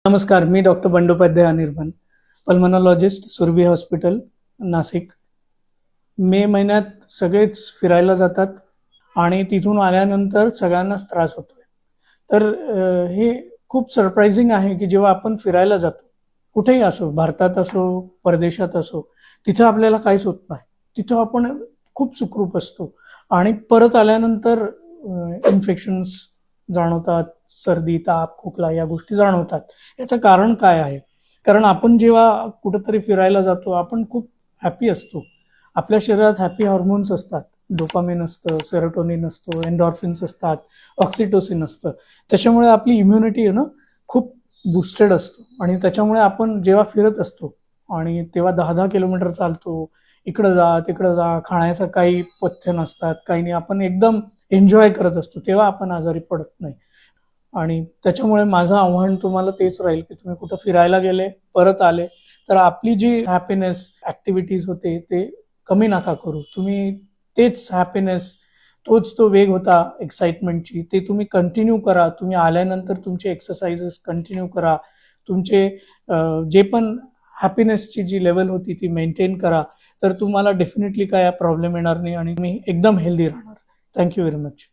नमस्कार, मी doctor Bandopadhyay Anirban, पल्मोनॉलॉजिस्ट, Surabhi hospital, Nashik. मे महिन्यात सगळेच फिरायला जातात आणि तिथून आल्यानंतर सगळ्यांनाच त्रास होतोय. तर हे खूप सरप्राइझिंग आहे की जेव्हा आपण फिरायला जातो, कुठेही असो, भारतात असो, परदेशात असो, तिथं आपल्याला काहीच होत नाही. तिथं आपण खूप सुखरूप असतो आणि परत आल्यानंतर इन्फेक्शन्स जाणवतात, सर्दी, ताप, खोकला या गोष्टी जाणवतात. याचं कारण काय आहे? कारण आपण जेव्हा कुठेतरी फिरायला जातो, आपण खूप हॅपी असतो. आपल्या शरीरात हॅपी हार्मोन्स असतात. डोपामिन असतं, सेरोटोनिन असतो, एन्डॉर्फिन्स असतात, ऑक्सिटोसिन असतं. त्याच्यामुळे आपली इम्युनिटी आहे ना खूप बूस्टेड असतो आणि त्याच्यामुळे आपण जेव्हा फिरत असतो आणि तेव्हा 10-10 किलोमीटर चालतो, इकडं जा, तिकडं जा, खाण्याचं काही पथ्य नसतात, काही नाही. आपण एकदम एन्जॉय करत असतो, तेव्हा आपण आजारी पडत नाही. आणि त्याच्यामुळे माझं आव्हान तुम्हाला तेच राहील की तुम्ही कुठं फिरायला गेले, परत आले, तर आपली जी हॅपीनेस ॲक्टिव्हिटीज होते ते कमी नका करू. तुम्ही तेच हॅपीनेस, तोच तो वेग होता एक्साइटमेंटची, ते तुम्ही कंटिन्यू करा. तुम्ही आल्यानंतर तुमचे एक्सरसाइजेस कंटिन्यू करा. तुमचे जे पण हॅपीनेसची जी लेवल होती ती मेंटेन करा. तर तुम्हाला डेफिनेटली काय प्रॉब्लेम येणार नाही आणि तुम्ही एकदम हेल्दी राहणार. Thank you very much.